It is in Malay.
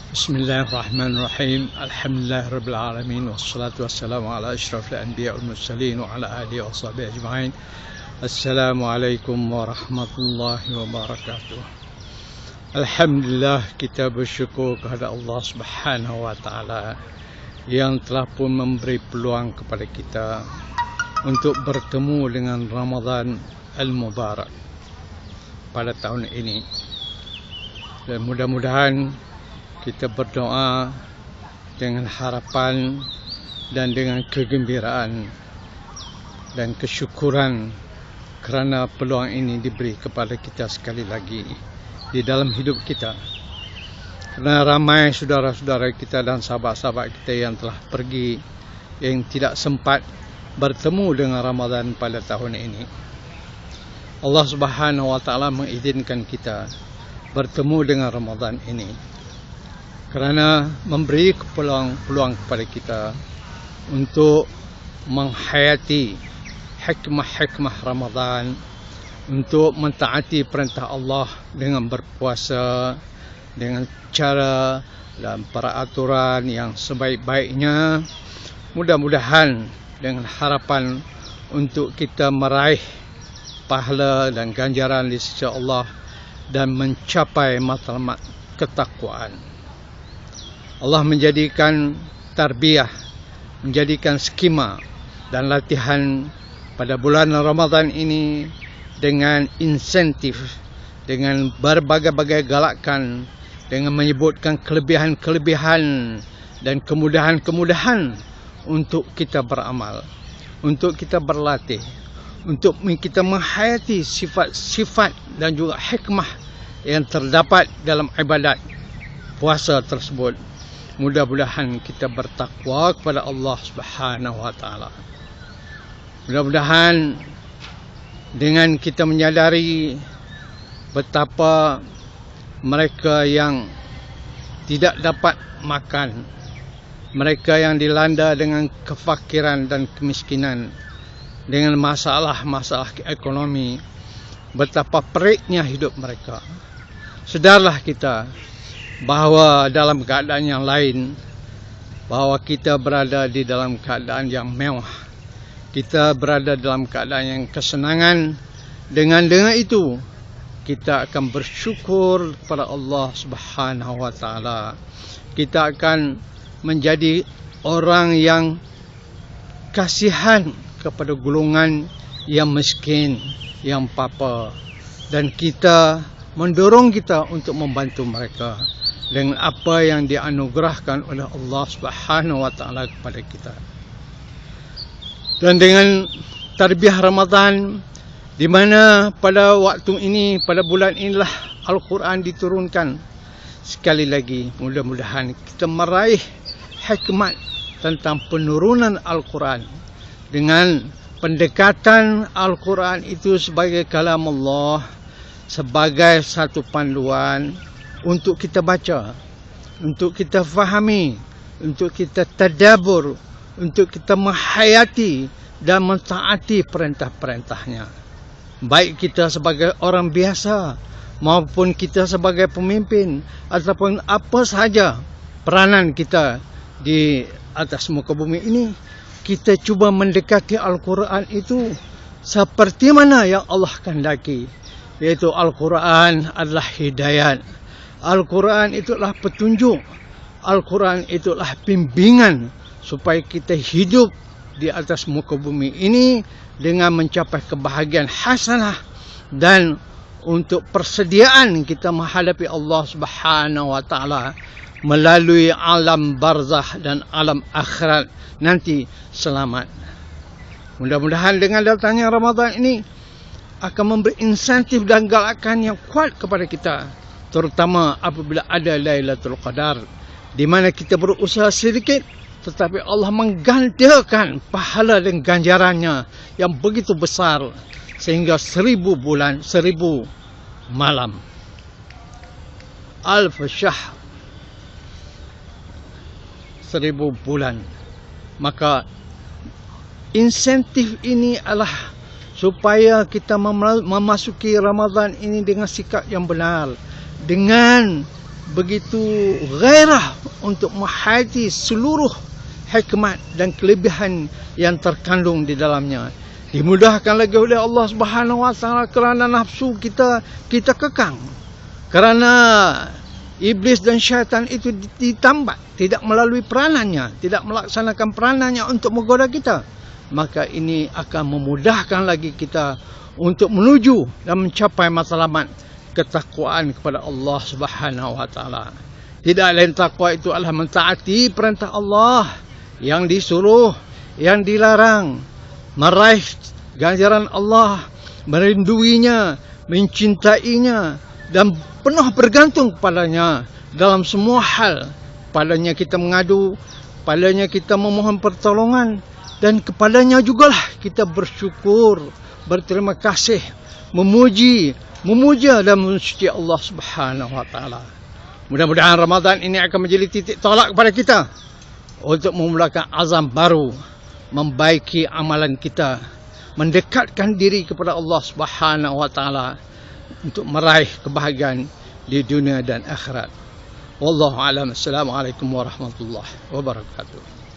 Bismillahirrahmanirrahim. Alhamdulillah Rabbil Alamin. Wassalatu wassalamu ala ashrafil anbiya wal mursalin wa ala alihi wa sahbihi ajma'in. Assalamualaikum warahmatullahi wabarakatuh. Alhamdulillah, kita bersyukur kepada Allah Subhanahu wa taala yang telah pun memberi peluang kepada kita untuk bertemu dengan Ramadan Al-Mubarak pada tahun ini. Dan mudah-mudahan kita berdoa dengan harapan dan dengan kegembiraan dan kesyukuran kerana peluang ini diberi kepada kita sekali lagi di dalam hidup kita. Kerana ramai saudara-saudara kita dan sahabat-sahabat kita yang telah pergi, yang tidak sempat bertemu dengan Ramadan pada tahun ini. Allah Subhanahu wa taala mengizinkan kita bertemu dengan Ramadan ini kerana memberi peluang kepada kita untuk menghayati hikmah-hikmah Ramadan, untuk mentaati perintah Allah dengan berpuasa dengan cara dan peraturan yang sebaik-baiknya. Mudah-mudahan dengan harapan untuk kita meraih pahala dan ganjaran di sisi Allah dan mencapai matlamat ketakwaan. Allah menjadikan tarbiyah, menjadikan skema dan latihan pada bulan Ramadan ini dengan insentif, dengan berbagai-bagai galakan, dengan menyebutkan kelebihan-kelebihan dan kemudahan-kemudahan untuk kita beramal, untuk kita berlatih, untuk kita menghayati sifat-sifat dan juga hikmah yang terdapat dalam ibadat puasa tersebut. Mudah-mudahan kita bertakwa kepada Allah Subhanahu wa taala. Mudah-mudahan dengan kita menyadari betapa mereka yang tidak dapat makan, mereka yang dilanda dengan kefakiran dan kemiskinan, dengan masalah-masalah ekonomi, betapa periknya hidup mereka. Sedarlah kita bahawa dalam keadaan yang lain, bahawa kita berada di dalam keadaan yang mewah, kita berada dalam keadaan yang kesenangan. Dengan itu kita akan bersyukur kepada Allah Subhanahu wa taala. Kita akan menjadi orang yang kasihan kepada golongan yang miskin, yang papa, dan kita mendorong kita untuk membantu mereka dengan apa yang dianugerahkan oleh Allah Subhanahu wa taala kepada kita. Dan dengan tarbiyah Ramadan, di mana pada waktu ini, pada bulan inilah Al-Quran diturunkan. Sekali lagi, mudah-mudahan kita meraih hikmat tentang penurunan Al-Quran dengan pendekatan Al-Quran itu sebagai kalam Allah, sebagai satu panduan untuk kita baca, untuk kita fahami, untuk kita tadabbur, untuk kita menghayati dan mentaati perintah-perintahnya. Baik kita sebagai orang biasa maupun kita sebagai pemimpin ataupun apa sahaja peranan kita di atas muka bumi ini, kita cuba mendekati Al-Quran itu seperti mana yang Allah kehendaki, iaitu Al-Quran adalah hidayat, Al-Quran itulah petunjuk, Al-Quran itulah bimbingan supaya kita hidup di atas muka bumi ini dengan mencapai kebahagiaan hasanah dan untuk persediaan kita menghadapi Allah Subhanahu wa taala melalui alam barzah dan alam akhirat nanti selamat. Mudah-mudahan dengan datangnya Ramadan ini akan memberi insentif dan galakan yang kuat kepada kita, terutama apabila ada Lailatul Qadar, di mana kita berusaha sedikit tetapi Allah menggandakan pahala dan ganjarannya yang begitu besar sehingga 1000 bulan, 1000 malam, alf syahr, 1000 bulan. Maka insentif ini adalah supaya kita memasuki Ramadan ini dengan sikap yang benar, dengan begitu gairah untuk menghayati seluruh hikmat dan kelebihan yang terkandung di dalamnya. Dimudahkan lagi oleh Allah Subhanahu wa taala kerana nafsu kita kekang. Kerana iblis dan syaitan itu ditambat, tidak melalui peranannya, tidak melaksanakan peranannya untuk menggoda kita. Maka ini akan memudahkan lagi kita untuk menuju dan mencapai matlamat ketakwaan kepada Allah Subhanahu wa taala. Tidak lain takwa itu adalah mentaati perintah Allah yang disuruh, yang dilarang, meraih ganjaran Allah, merinduinya, mencintainya, dan penuh bergantung kepadanya dalam semua hal. Padanya kita mengadu, padanya kita memohon pertolongan, dan kepadanya jugalah kita bersyukur, berterima kasih, memuja dan mensuci Allah Subhanahu wa taala. Mudah-mudahan Ramadan ini akan menjadi titik tolak kepada kita untuk memulakan azam baru, membaiki amalan kita, mendekatkan diri kepada Allah Subhanahu wa taala untuk meraih kebahagiaan di dunia dan akhirat. Wallahu a'lam. Assalamualaikum warahmatullahi wabarakatuh.